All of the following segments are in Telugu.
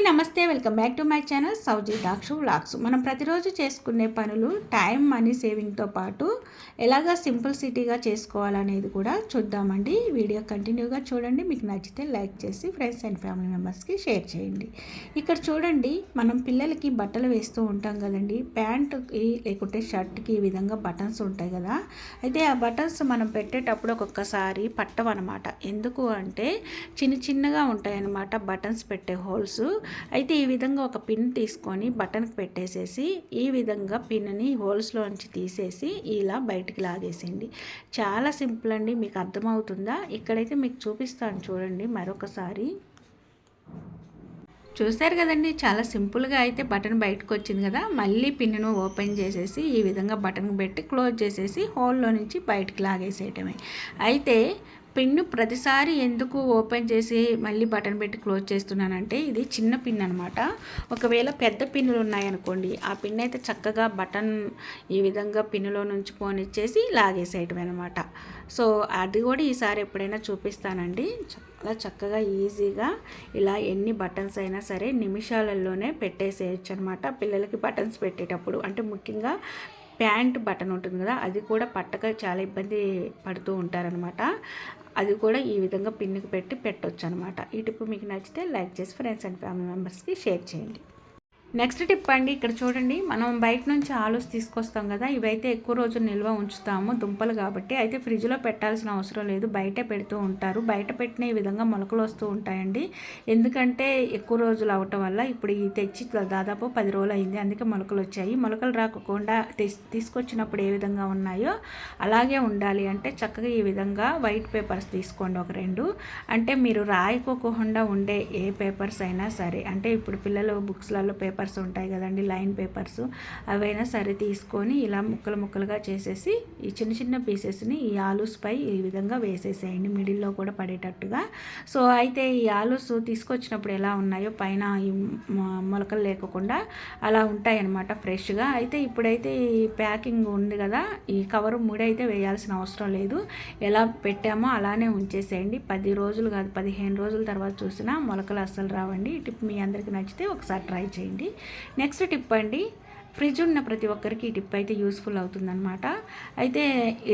నమస్తే, welcome back to my channel Sowji Dakshu vlogs. మనం ప్రతిరోజు చేసుకునే పనులు టైం మనీ సేవింగ్తో పాటు ఎలాగా సింప్లిసిటీగా చేసుకోవాలనేది కూడా చూద్దామండి. వీడియో కంటిన్యూగా చూడండి. మీకు నచ్చితే లైక్ చేసి ఫ్రెండ్స్ అండ్ ఫ్యామిలీ మెంబర్స్కి షేర్ చేయండి. ఇక్కడ చూడండి, మనం పిల్లలకి బట్టలు వేస్తూ ఉంటాం కదండి. ప్యాంటుకి లేకుంటే షర్ట్కి ఈ విధంగా బటన్స్ ఉంటాయి కదా. అయితే ఆ బటన్స్ మనం పెట్టేటప్పుడు ఒక్కొక్కసారి పట్టవన్నమాట. ఎందుకు అంటే చిన్నగా ఉంటాయి అన్నమాట బటన్స్ పెట్టే హోల్స్. అయితే ఈ విధంగా ఒక పిన్ తీసుకొని బటన్కి పెట్టేసేసి ఈ విధంగా పిన్ని హోల్స్లోంచి తీసేసి ఇలా బయటికి లాగేసేయండి. చాలా సింపుల్ అండి. మీకు అర్థమవుతుందా? ఇక్కడైతే మీకు చూపిస్తాను చూడండి మరొకసారి. చూస్తారు కదండి, చాలా సింపుల్గా అయితే బటన్ బయటకు వచ్చింది కదా. మళ్ళీ పిన్ను ఓపెన్ చేసేసి ఈ విధంగా బటన్ పెట్టి క్లోజ్ చేసేసి హోల్లో నుంచి బయటికి లాగేసేయటమే. అయితే పిన్ను ప్రతిసారి ఎందుకు ఓపెన్ చేసి మళ్ళీ బటన్ పెట్టి క్లోజ్ చేస్తున్నానంటే, ఇది చిన్న పిన్ అనమాట. ఒకవేళ పెద్ద పిన్నులు ఉన్నాయనుకోండి, ఆ పిన్ అయితే చక్కగా బటన్ ఈ విధంగా పిన్నులో నుంచి పోనిచ్చేసి లాగేసేయటం అనమాట. సో అది కూడా ఈసారి ఎప్పుడైనా చూపిస్తానండి. చాలా చక్కగా ఈజీగా ఇలా ఎన్ని బటన్స్ అయినా సరే నిమిషాలలోనే పెట్టేసేయచ్చు అనమాట. పిల్లలకి బటన్స్ పెట్టేటప్పుడు అంటే ముఖ్యంగా ప్యాంట్ బటన్ ఉంటుంది కదా, అది కూడా పట్టక చాలా ఇబ్బంది పడుతూ ఉంటారనమాట. అది కూడా ఈ విధంగా పిన్నికి పెట్టి పెట్టొచ్చు అనమాట. ఈ టిప్ మీకు నచ్చితే లైక్ చేసి ఫ్రెండ్స్ అండ్ ఫ్యామిలీ మెంబర్స్కి షేర్ చేయండి. నెక్స్ట్ టిప్ అండి, ఇక్కడ చూడండి, మనం బయట నుంచి ఆలూస్ తీసుకొస్తాం కదా. ఇవైతే ఎక్కువ రోజులు నిల్వ ఉంచుతాము, దుంపలు కాబట్టి. అయితే ఫ్రిడ్జ్లో పెట్టాల్సిన అవసరం లేదు, బయటే పెడుతూ ఉంటారు. బయట పెట్టిన ఈ విధంగా మొలకలు వస్తూ ఉంటాయండి. ఎందుకంటే ఎక్కువ రోజులు అవటం వల్ల. ఇప్పుడు ఈ తెచ్చి దాదాపు 10 రోజులు అయింది, అందుకే మొలకలు వచ్చాయి. మొలకలు రాకుండా తీసుకొచ్చినప్పుడు ఏ విధంగా ఉన్నాయో అలాగే ఉండాలి అంటే చక్కగా ఈ విధంగా వైట్ పేపర్స్ తీసుకోండి ఒక 2. అంటే మీరు రాయికోకుండా ఉండే ఏ పేపర్స్ అయినా సరే, అంటే ఇప్పుడు పిల్లలు బుక్స్లలో పేపర్స్ ఉంటాయి కదండి, లైన్ పేపర్స్, అవైనా సరే తీసుకొని ఇలా ముక్కలుగా చేసేసి ఈ చిన్న పీసెస్ని ఈ ఆలూస్ పై ఈ విధంగా వేసేసేయండి, మిడిల్లో కూడా పడేటట్టుగా. సో అయితే ఈ ఆలూస్ తీసుకొచ్చినప్పుడు ఎలా ఉన్నాయో పైన ఈ మొలకలు లేకుండా అలా ఉంటాయి అన్నమాట ఫ్రెష్గా. అయితే ఇప్పుడైతే ఈ ప్యాకింగ్ ఉంది కదా, ఈ కవర్ ముడైతే వేయాల్సిన అవసరం లేదు. ఎలా పెట్టామో అలానే ఉంచేసేయండి. 10 రోజులు కాదు 15 రోజుల తర్వాత చూసినా మొలకలు అస్సలు రావండి. ఈ టిప్ మీ అందరికీ నచ్చితే ఒకసారి ట్రై చేయండి. నెక్స్ట్ టిప్ అండి, ఫ్రిడ్జ్ ఉన్న ప్రతి ఒక్కరికి ఈ టిప్ అయితే యూస్ఫుల్ అవుతుందన్నమాట. అయితే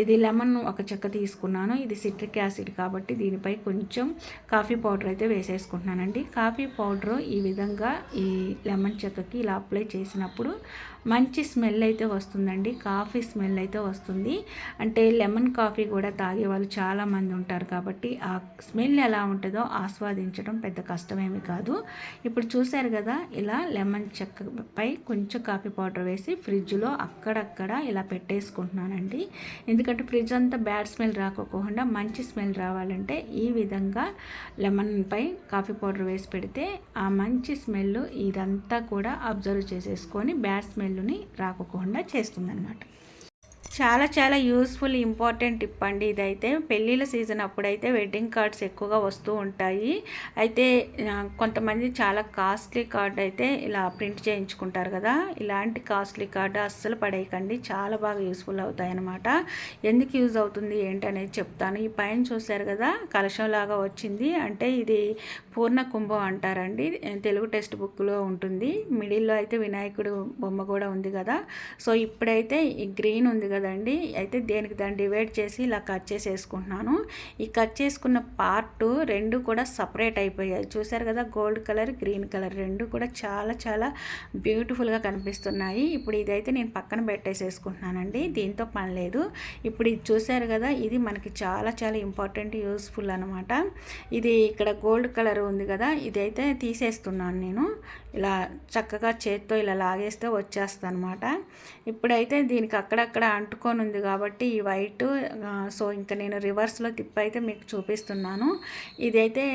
ఇది లెమన్ ఒక చెక్క తీసుకున్నాను. ఇది సిట్రిక్ యాసిడ్ కాబట్టి దీనిపై కొంచెం కాఫీ పౌడర్ అయితే వేసేసుకుంటున్నానండి. కాఫీ పౌడర్ ఈ విధంగా ఈ లెమన్ చెక్కకి ఇలా అప్లై చేసినప్పుడు మంచి స్మెల్ అయితే వస్తుందండి, కాఫీ స్మెల్ అయితే వస్తుంది. అంటే లెమన్ కాఫీ కూడా తాగే వాళ్ళు చాలామంది ఉంటారు కాబట్టి ఆ స్మెల్ ఎలా ఉంటుందో ఆస్వాదించడం పెద్ద కష్టమేమి కాదు. ఇప్పుడు చూశారు కదా, ఇలా లెమన్ చెక్కపై కొంచెం కాఫీ పౌడర్ వేసి ఫ్రిడ్జ్లో అక్కడక్కడ ఇలా పెట్టేసుకుంటున్నానండి. ఎందుకంటే ఫ్రిడ్జ్ అంతా బ్యాడ్ స్మెల్ రాకోకుండా మంచి స్మెల్ రావాలంటే ఈ విధంగా లెమన్ పై కాఫీ పౌడర్ వేసి పెడితే ఆ మంచి స్మెల్ ఇదంతా కూడా అబ్జర్వ్ చేసేసుకొని బ్యాడ్ స్మెల్ని రాకోకుండా చేస్తుందన్నమాట. చాలా యూస్ఫుల్ ఇంపార్టెంట్ టిప్ అండి ఇదైతే. పెళ్ళిళ్ళ సీజన్ అప్పుడైతే వెడ్డింగ్ కార్డ్స్ ఎక్కువగా వస్తూ ఉంటాయి. అయితే కొంతమంది చాలా కాస్ట్లీ కార్డ్ అయితే ఇలా ప్రింట్ చేయించుకుంటారు కదా. ఇలాంటి కాస్ట్లీ కార్డు అస్సలు పడేయకండి, చాలా బాగా యూస్ఫుల్ అవుతాయి అన్నమాట. ఎందుకు యూజ్ అవుతుంది ఏంటి అనేది చెప్తాను. ఈ పైన చూశారు కదా, కలశం లాగా వచ్చింది, అంటే ఇది పూర్ణ కుంభం అంటారండి, తెలుగు టెక్స్ట్ బుక్లో ఉంటుంది. మిడిల్లో అయితే వినాయకుడు బొమ్మ కూడా ఉంది కదా. సో ఇప్పుడైతే ఈ గ్రీన్ ఉంది కదా కదండి, అయితే దాన్ని డివైడ్ చేసి ఇలా కట్ చేసేసుకుంటున్నాను. ఈ కట్ చేసుకున్న పార్ట్ 2 కూడా సపరేట్ అయిపోయాయి. చూసారు కదా, గోల్డ్ కలర్ గ్రీన్ కలర్ 2 కూడా చాలా బ్యూటిఫుల్గా కనిపిస్తున్నాయి. ఇప్పుడు ఇదైతే నేను పక్కన పెట్టేసేసుకుంటున్నానండి, దీంతో పని లేదు. ఇప్పుడు ఇది చూసారు కదా, ఇది మనకి చాలా ఇంపార్టెంట్ యూస్ఫుల్ అనమాట. ఇది ఇక్కడ గోల్డ్ కలర్ ఉంది కదా, ఇదైతే తీసేస్తున్నాను నేను. ఇలా చక్కగా చేత్తో ఇలా లాగేస్తే వచ్చేస్తాను అనమాట. ఇప్పుడైతే దీనికి అక్కడక్కడ అంటుకొని ఉంది కాబట్టి ఈ వైట్, సో ఇంకా నేను రివర్స్లో తిప్పైతే మీకు చూపిస్తున్నాను. ఇదైతే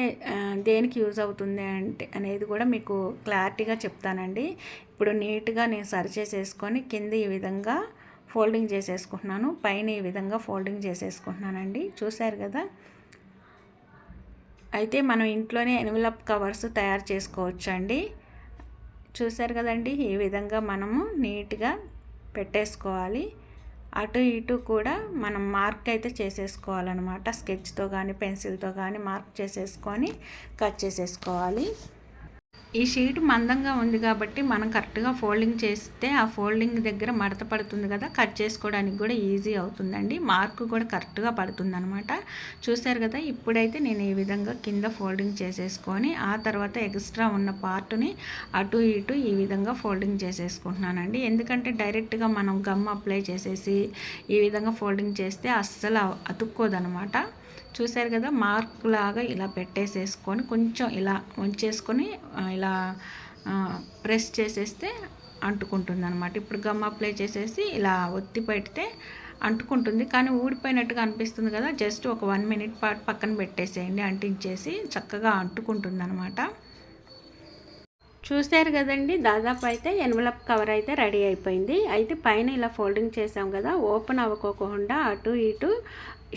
దేనికి యూజ్ అవుతుంది అంటే అనేది కూడా మీకు క్లారిటీగా చెప్తానండి. ఇప్పుడు నీట్గా నేను సరి చేసేసుకొని కింద ఈ విధంగా ఫోల్డింగ్ చేసేసుకుంటున్నాను, పైన ఈ విధంగా ఫోల్డింగ్ చేసేసుకుంటున్నానండి. చూశారు కదా, అయితే మనం ఇంట్లోనే ఎన్వలప్ కవర్స్ తయారు చేసుకోవచ్చండి. చూశారు కదండి, ఈ విధంగా మనము నీట్గా పెట్టేసుకోవాలి. అటు ఇటు కూడా మనం మార్క్ అయితే చేసేసుకోవాలన్నమాట. స్కెచ్తో కానీ పెన్సిల్తో కానీ మార్క్ చేసేసుకొని కట్ చేసేసుకోవాలి. ఈ షీట్ మందంగా ఉంది కాబట్టి మనం కరెక్ట్గా ఫోల్డింగ్ చేస్తే ఆ ఫోల్డింగ్ దగ్గర మడత పడుతుంది కదా, కట్ చేసుకోవడానికి కూడా ఈజీ అవుతుందండి. మార్క్ కూడా కరెక్ట్గా పడుతుంది అనమాట. చూసారు కదా, ఇప్పుడైతే నేను ఈ విధంగా కింద ఫోల్డింగ్ చేసేసుకొని ఆ తర్వాత ఎక్స్ట్రా ఉన్న పార్ట్ని అటు ఇటు ఈ విధంగా ఫోల్డింగ్ చేసేసుకుంటున్నానండి. ఎందుకంటే డైరెక్ట్గా మనం గమ్ అప్లై చేసేసి ఈ విధంగా ఫోల్డింగ్ చేస్తే అస్సలు అతుక్కోదనమాట. చూసారు కదా, మార్క్ లాగా ఇలా పెట్టేసేసుకొని కొంచెం ఇలా వంచేసుకొని ఇలా ప్రెస్ చేసేస్తే అంటుకుంటుంది అనమాట. ఇప్పుడు గమ్ అప్లై చేసేసి ఇలా ఒత్తి పెడితే అంటుకుంటుంది, కానీ ఊడిపోయినట్టుగా అనిపిస్తుంది కదా, జస్ట్ ఒక 1 మినిట్ పాటు పక్కన పెట్టేసేయండి. అంటించేసి చక్కగా అంటుకుంటుంది అనమాట. చూసారు కదండి, దాదాపు అయితే ఎన్వలప్ కవర్ అయితే రెడీ అయిపోయింది. అయితే పైన ఇలా ఫోల్డింగ్ చేసాం కదా, ఓపెన్ అవ్వకోకుండా అటు ఇటు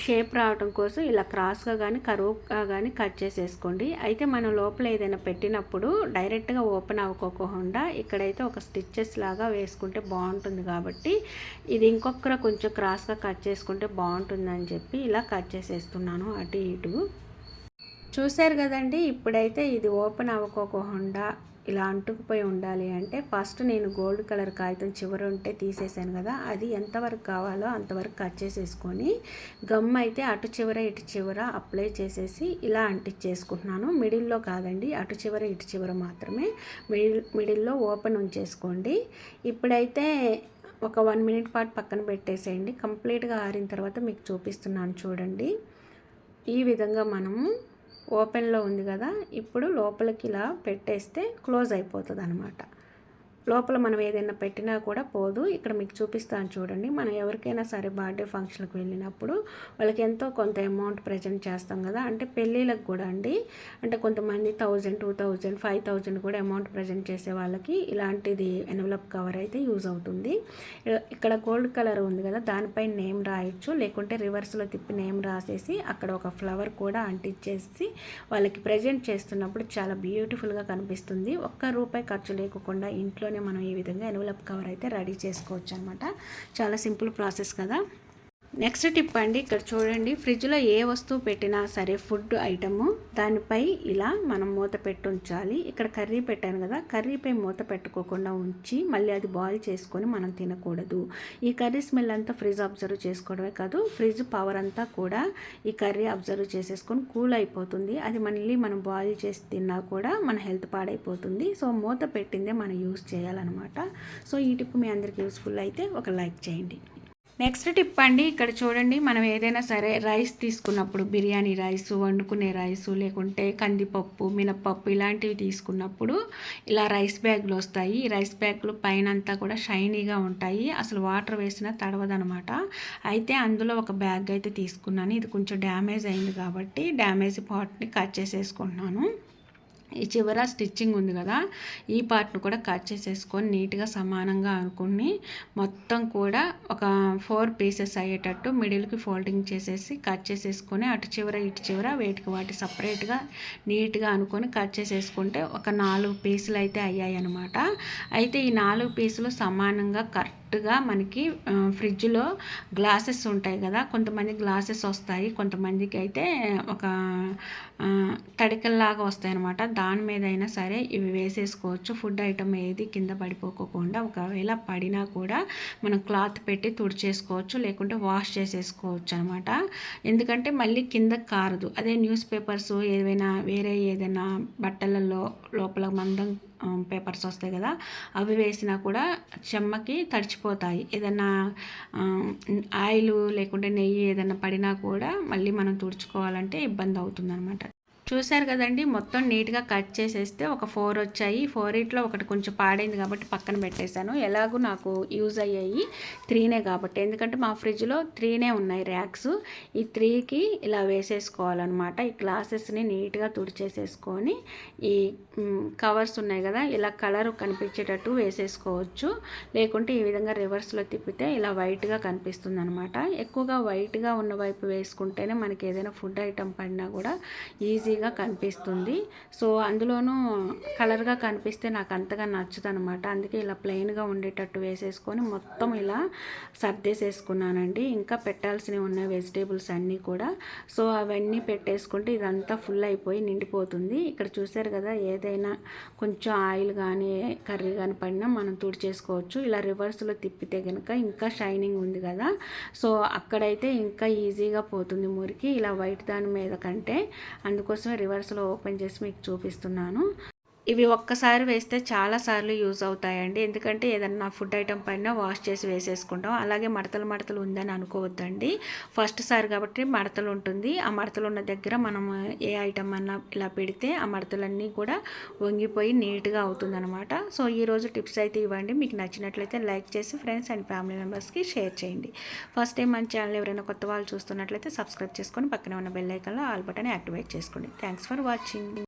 షేప్ రావడం కోసం ఇలా క్రాస్గా కానీ కరువుగా కానీ కట్ చేసేసుకోండి. అయితే మనం లోపల ఏదైనా పెట్టినప్పుడు డైరెక్ట్గా ఓపెన్ అవ్వకోకుండా ఇక్కడైతే ఒక స్టిచ్చెస్ లాగా వేసుకుంటే బాగుంటుంది, కాబట్టి ఇది ఇంకొకరు కొంచెం క్రాస్గా కట్ చేసుకుంటే బాగుంటుందని చెప్పి ఇలా కట్ చేసేస్తున్నాను అటు ఇటు. చూసారు కదండి, ఇప్పుడైతే ఇది ఓపెన్ అవ్వకోకుండా ఇలా అంటుకుపోయి ఉండాలి అంటే ఫస్ట్ నేను గోల్డ్ కలర్ కాగితం చివర ఉంటే తీసేసాను కదా, అది ఎంతవరకు కావాలో అంతవరకు కట్ చేసేసుకొని గమ్ అయితే అటు చివర ఇటు చివర అప్లై చేసేసి ఇలా అంటించేసుకుంటున్నాను. మిడిల్లో కాదండి, అటు చివర ఇటు చివర మాత్రమే, మిడిల్లో ఓపెన్ ఉంచేసుకోండి. ఇప్పుడైతే ఒక 1 మినిట్ పాటు పక్కన పెట్టేసేయండి. కంప్లీట్గా ఆరిన తర్వాత మీకు చూపిస్తున్నాను చూడండి. ఈ విధంగా మనము ఓపెన్లో ఉంది కదా, ఇప్పుడు లోపలికి ఇలా పెట్టేస్తే క్లోజ్ అయిపోతుంది అనమాట. లోపల మనం ఏదైనా పెట్టినా కూడా పోదు. ఇక్కడ మీకు చూపిస్తాను చూడండి. మనం ఎవరికైనా సరే బర్త్డే ఫంక్షన్కి వెళ్ళినప్పుడు వాళ్ళకి ఎంతో కొంత అమౌంట్ ప్రజెంట్ చేస్తాం కదా, అంటే పెళ్ళిళ్ళకి కూడా అండి, అంటే కొంతమంది 1000, 2000, 5000 కూడా అమౌంట్ ప్రజెంట్ చేసే వాళ్ళకి ఇలాంటిది ఎన్వలప్ కవర్ అయితే యూజ్ అవుతుంది. ఇక్కడ గోల్డ్ కలర్ ఉంది కదా, దానిపై నేమ్ రాయొచ్చు, లేకుంటే రివర్స్లో తిప్పి నేమ్ రాసేసి అక్కడ ఒక ఫ్లవర్ కూడా అంటించేసి వాళ్ళకి ప్రజెంట్ చేస్తున్నప్పుడు చాలా బ్యూటిఫుల్గా కనిపిస్తుంది. ₹1 ఖర్చు లేకుండా ఇంట్లో మనం ఈ విధంగా ఎన్వలప్ కవర్ అయితే రెడీ చేసుకోవచ్చు అనమాట. చాలా సింపుల్ ప్రాసెస్ కదా. నెక్స్ట్ టిప్ అండి, ఇక్కడ చూడండి, ఫ్రిడ్జ్లో ఏ వస్తువు పెట్టినా సరే ఫుడ్ ఐటము దానిపై ఇలా మనం మూత పెట్టి ఉంచాలి. ఇక్కడ కర్రీ పెట్టాను కదా, కర్రీపై మూత పెట్టుకోకుండా ఉంచి మళ్ళీ అది బాయిల్ చేసుకొని మనం తినకూడదు. ఈ కర్రీ స్మెల్ అంతా ఫ్రిడ్జ్ అబ్జర్వ్ చేసుకోవడమే కాదు, ఫ్రిడ్జ్ పవర్ అంతా కూడా ఈ కర్రీ అబ్జర్వ్ చేసేసుకొని కూల్ అయిపోతుంది. అది మళ్ళీ మనం బాయిల్ చేసి తిన్నా కూడా మన హెల్త్ పాడైపోతుంది. సో మూత పెట్టిందే మనం యూస్ చేయాలన్నమాట. సో ఈ టిప్ మీ అందరికీ యూస్ఫుల్ అయితే ఒక లైక్ చేయండి. నెక్స్ట్ టిప్ అండి, ఇక్కడ చూడండి, మనం ఏదైనా సరే రైస్ తీసుకున్నప్పుడు, బిర్యానీ రైస్, వండుకునే రైసు, లేకుంటే కందిపప్పు, మినప్పప్పు ఇలాంటివి తీసుకున్నప్పుడు ఇలా రైస్ బ్యాగ్లు వస్తాయి. ఈ రైస్ బ్యాగ్లు పైన అంతా కూడా షైనీగా ఉంటాయి, అసలు వాటర్ వేసినా తడవదనమాట. అయితే అందులో ఒక బ్యాగ్ అయితే తీసుకున్నాను. ఇది కొంచెం డ్యామేజ్ అయింది కాబట్టి డ్యామేజ్ పార్ట్ని కట్ చేసేసుకుంటున్నాను. ఈ చివర స్టిచ్చింగ్ ఉంది కదా, ఈ పార్ట్ను కూడా కట్ చేసేసుకొని నీట్గా సమానంగా అనుకుని మొత్తం కూడా ఒక 4 పీసెస్ అయ్యేటట్టు మిడిల్కి ఫోల్డింగ్ చేసేసి కట్ చేసేసుకొని అటు చివర ఇటు చివర వాటి సపరేట్గా నీట్గా అనుకొని కట్ చేసేసుకుంటే ఒక 4 పీసులు అయితే అయ్యాయి అనమాట. అయితే ఈ 4 పీసులు సమానంగా కరెక్ట్గా మనకి ఫ్రిడ్జ్లో గ్లాసెస్ ఉంటాయి కదా, కొంతమంది గ్లాసెస్ వస్తాయి, కొంతమందికి అయితే ఒక తడికల్లాగా వస్తాయి అనమాట. దాని మీద అయినా సరే ఇవి వేసేసుకోవచ్చు. ఫుడ్ ఐటమ్ ఏది కింద పడిపోకుండా, ఒకవేళ పడినా కూడా మనం క్లాత్ పెట్టి తుడిచేసుకోవచ్చు, లేకుంటే వాష్ చేసేసుకోవచ్చు అనమాట. ఎందుకంటే మళ్ళీ కింద కారదు. అదే న్యూస్ పేపర్స్ ఏవైనా వేరే ఏదైనా బట్టలలో లోపల మందం పేపర్స్ వస్తాయి కదా, అవి వేసినా కూడా చెమ్మకి తడిచిపోతాయి. ఏదైనా ఆయిల్ లేకుంటే నెయ్యి ఏదైనా పడినా కూడా మళ్ళీ మనం తుడుచుకోవాలంటే ఇబ్బంది అవుతుంది అనమాట. చూశారు కదండి, మొత్తం నీట్గా కట్ చేసేస్తే ఒక 4 వచ్చాయి. 4 ఒకటి కొంచెం పాడైంది కాబట్టి పక్కన పెట్టేశాను. ఎలాగూ నాకు యూజ్ అయ్యాయి 3నే కాబట్టి, ఎందుకంటే మా ఫ్రిడ్జ్లో 3నే ఉన్నాయి ర్యాక్స్. ఈ 3కి ఇలా వేసేసుకోవాలన్నమాట. ఈ గ్లాసెస్ని నీట్గా తుడిచేసేసుకొని ఈ కవర్స్ ఉన్నాయి కదా, ఇలా కలర్ కనిపించేటట్టు వేసేసుకోవచ్చు, లేకుంటే ఈ విధంగా రివర్స్లో తిప్పితే ఇలా వైట్గా కనిపిస్తుంది అనమాట. ఎక్కువగా వైట్గా ఉన్న వైపు వేసుకుంటేనే మనకి ఏదైనా ఫుడ్ ఐటమ్ పడినా కూడా ఈజీగా ఈజీగా కనిపిస్తుంది. సో అందులోనూ కలర్గా కనిపిస్తే నాకు అంతగా నచ్చదు అనమాట. అందుకే ఇలా ప్లెయిన్గా ఉండేటట్టు వేసేసుకొని మొత్తం ఇలా సర్దేసేసుకున్నానండి. ఇంకా పెట్టాల్సినవి ఉన్నాయి వెజిటేబుల్స్ అన్నీ కూడా. సో అవన్నీ పెట్టేసుకుంటే ఇదంతా ఫుల్ అయిపోయి నిండిపోతుంది. ఇక్కడ చూసారు కదా, ఏదైనా కొంచెం ఆయిల్ కానీ కర్రీ కానీ పడినా మనం తుడిచేసుకోవచ్చు. ఇలా రివర్స్లో తిప్పితే కనుక ఇంకా షైనింగ్ ఉంది కదా, సో అక్కడైతే ఇంకా ఈజీగా పోతుంది మురికి, ఇలా వైట్ దాని మీద కంటే. అందుకోసమే రివర్స్లో ఓపెన్ చేసి మీకు చూపిస్తున్నాను. ఇవి ఒక్కసారి వేస్తే చాలాసార్లు యూజ్ అవుతాయండి. ఎందుకంటే ఏదన్నా ఫుడ్ ఐటమ్ పైన వాష్ చేసి వేసేసుకుంటాం. అలాగే మడతలు ఉందని అనుకోవద్దండి. ఫస్ట్ సారి కాబట్టి మడతలు ఉంటుంది. ఆ మడతలు ఉన్న దగ్గర మనం ఏ ఐటమ్ అన్నా ఇలా పెడితే ఆ మడతలన్నీ కూడా వంగిపోయి నీట్గా అవుతుందన్నమాట. సో ఈరోజు టిప్స్ అయితే ఇవ్వండి. మీకు నచ్చినట్లయితే లైక్ చేసి ఫ్రెండ్స్ అండ్ ఫ్యామిలీ మెంబర్స్కి షేర్ చేయండి. ఫస్ట్ టైం మన ఛానల్ ఎవరైనా కొత్త వాళ్ళు చూస్తున్నట్లయితే సబ్స్క్రైబ్ చేసుకొని పక్కనే ఉన్న బెల్ ఐకాన్లో ఆల్ బటన్ యాక్టివేట్ చేసుకోండి. Thanks for watching.